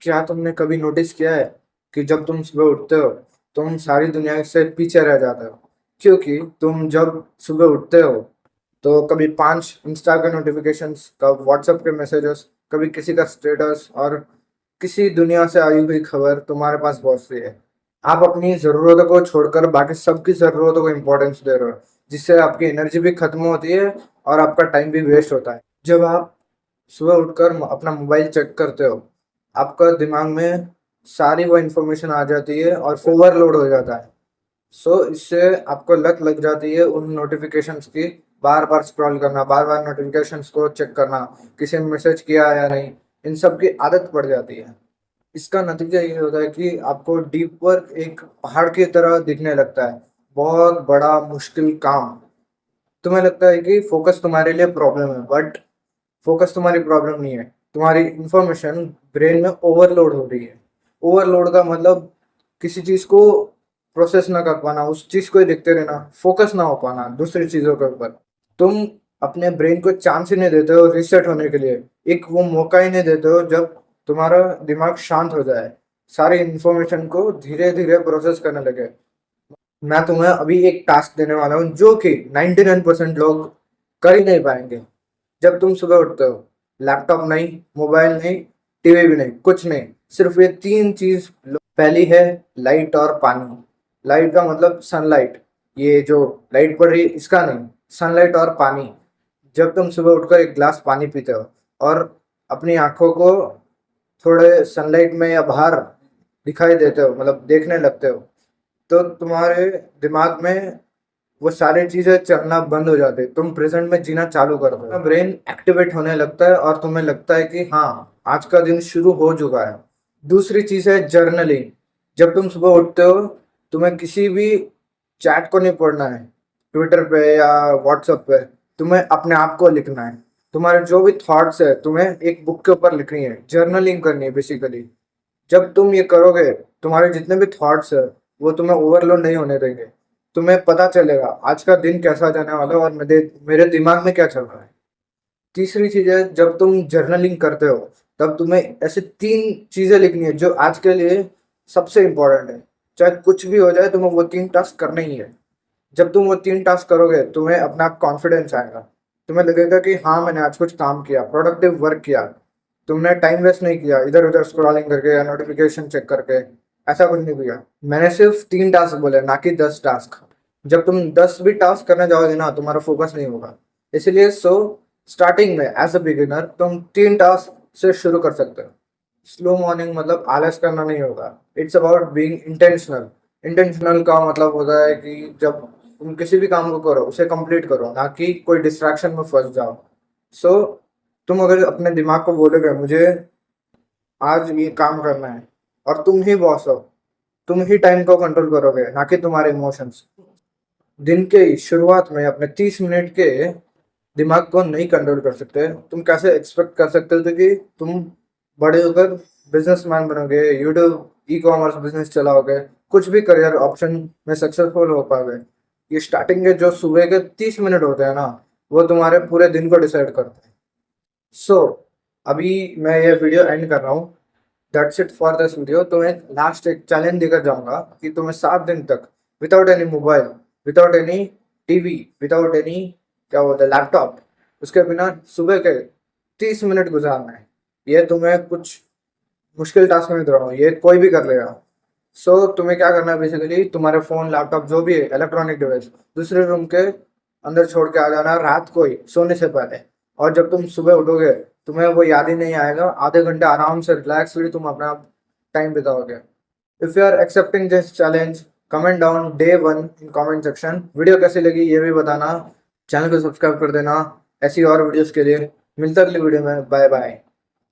क्या तुमने कभी नोटिस किया है कि जब तुम सुबह उठते हो तुम सारी दुनिया से पीछे रह जाते हो? क्योंकि तुम जब सुबह उठते हो तो कभी 5 इंस्टा के नोटिफिकेशंस, कभी व्हाट्सएप के मैसेजेस, कभी किसी का स्टेटस और किसी दुनिया से आई हुई खबर तुम्हारे पास पहुंचती है। आप अपनी ज़रूरतों को छोड़कर बाकी सबकी ज़रूरतों को इम्पोर्टेंस दे रहे हो, जिससे आपकी एनर्जी भी खत्म होती है और आपका टाइम भी वेस्ट होता है। जब आप सुबह उठकर अपना मोबाइल चेक करते हो, आपका दिमाग में सारी वो इन्फॉर्मेशन आ जाती है और ओवरलोड हो जाता है। सो इससे आपको लत लग जाती है उन नोटिफिकेशंस की, बार बार स्क्रॉल करना, बार बार नोटिफिकेशंस को चेक करना, किसी ने मैसेज किया या नहीं, इन सब की आदत पड़ जाती है। इसका नतीजा ये होता है कि आपको डीप वर्क एक पहाड़ की तरह दिखने लगता है, बहुत बड़ा मुश्किल काम। तुम्हें लगता है कि फोकस तुम्हारे लिए प्रॉब्लम है, बट फोकस तुम्हारी प्रॉब्लम नहीं है। तुम्हारी इंफॉर्मेशन ब्रेन में ओवरलोड हो रही है। ओवरलोड का मतलब किसी चीज को प्रोसेस ना कर पाना, उस चीज को ही देखते रहना, फोकस ना हो पाना दूसरी चीजों के ऊपर। तुम अपने ब्रेन को चांस ही नहीं देते हो रिसेट होने के लिए, एक वो मौका ही नहीं देते हो जब तुम्हारा दिमाग शांत हो जाए, सारी इंफॉर्मेशन को धीरे धीरे प्रोसेस करने लगे। मैं तुम्हें अभी एक टास्क देने वाला हूँ जो कि 99% लोग कर ही नहीं पाएंगे। जब तुम सुबह उठते हो, लैपटॉप नहीं, मोबाइल नहीं, टीवी भी नहीं, कुछ नहीं, सिर्फ ये 3 चीज पहली है, लाइट और पानी। लाइट का मतलब सनलाइट, ये जो लाइट पड़ रही है इसका नहीं, सनलाइट और पानी। जब तुम सुबह उठकर एक गिलास पानी पीते हो और अपनी आंखों को थोड़े सनलाइट में या बाहर दिखाई देते हो, मतलब देखने लगते हो, तो तुम्हारे दिमाग में वो सारी चीजें चलना बंद हो जाती है, तुम प्रेजेंट में जीना चालू कर दो, ब्रेन एक्टिवेट होने लगता है और तुम्हें लगता है कि हाँ, आज का दिन शुरू हो चुका है। दूसरी चीज है जर्नलिंग। जब तुम सुबह उठते हो, तुम्हें किसी भी चैट को नहीं पढ़ना है, ट्विटर पे या व्हाट्सएप पे, तुम्हें अपने आप को लिखना है। तुम्हारे जो भी थॉट्स है तुम्हें एक बुक के ऊपर लिखनी है, जर्नलिंग करनी है बेसिकली। जब तुम ये करोगे, तुम्हारे जितने भी थॉट्स है वो तुम्हें ओवरलोड नहीं होने देंगे। तुम्हें पता चलेगा आज का दिन कैसा जाने वाला है और मेरे मेरे दिमाग में क्या चल रहा है। तीसरी चीज है, जब तुम जर्नलिंग करते हो तब तुम्हें ऐसे 3 चीजें लिखनी है जो आज के लिए सबसे इंपॉर्टेंट है। चाहे कुछ भी हो जाए, तुम्हें वो 3 टास्क करना ही है। जब तुम वो 3 टास्क करोगे, तुम्हें अपना कॉन्फिडेंस आएगा। तुम्हें लगेगा कि हाँ, मैंने आज कुछ काम किया, प्रोडक्टिव वर्क किया। तुमने टाइम वेस्ट नहीं किया इधर उधर स्क्रॉलिंग करके या नोटिफिकेशन चेक करके, ऐसा कुछ नहीं किया। मैंने सिर्फ 3 टास्क बोले, ना कि 10 टास्क। जब तुम 10 भी टास्क करने जाओगे ना, तुम्हारा फोकस नहीं होगा। इसलिए स्टार्टिंग में एज अ बिगिनर तुम 3 टास्क से शुरू कर सकते हो। स्लो मॉर्निंग मतलब आलस करना नहीं होगा, it's about being intentional. Intentional का मतलब होता है कि जब तुम किसी भी काम को करो उसे कंप्लीट करो, ना कि कोई डिस्ट्रैक्शन में फंस जाओ। सो तुम अगर अपने दिमाग को बोलोगे मुझे आज ये काम करना है, और तुम ही बॉस हो, तुम ही टाइम को कंट्रोल करोगे, ना कि तुम्हारे इमोशंस। दिन के शुरुआत में अपने 30 मिनट के दिमाग को नहीं कंट्रोल कर सकते, तुम कैसे एक्सपेक्ट कर सकते हो कि तुम बड़े होकर बिजनेसमैन बनोगे, यूट्यूब ई कॉमर्स बिजनेस चलाओगे, कुछ भी करियर ऑप्शन में सक्सेसफुल हो पाओगे? ये स्टार्टिंग के जो सुबह के 30 मिनट होते हैं ना, वो तुम्हारे पूरे दिन को डिसाइड करते हैं। सो अभी मैं ये वीडियो एंड कर रहा हूँ। That's it for this video. तो मैं लास्ट एक चैलेंज देकर जाऊंगा कि तुम्हें 7 दिन तक without any mobile, without any TV, without any क्या बोलते हैं लैपटॉप, उसके बिना सुबह के 30 मिनट गुजारना है। ये तुम्हें कुछ मुश्किल टास्क नहीं दे रहा हूँ, ये कोई भी कर लेगा। तुम्हें क्या करना है, बेसिकली तुम्हारे फोन लैपटॉप जो भी है इलेक्ट्रॉनिक डिवाइस दूसरे रूम के अंदर छोड़ के आ जाना रात को ही सोने से पहले। और जब तुम सुबह उठोगे, तुम्हें वो याद ही नहीं आएगा, आधे घंटे आराम से रिलैक्सली तुम अपना टाइम बिताओगे। If you are accepting this challenge, comment down day 1 in comment section. Video कैसी लगी ये भी बताना, चैनल को सब्सक्राइब कर देना ऐसी और वीडियोस के लिए। मिलता अगली वीडियो में, बाय बाय।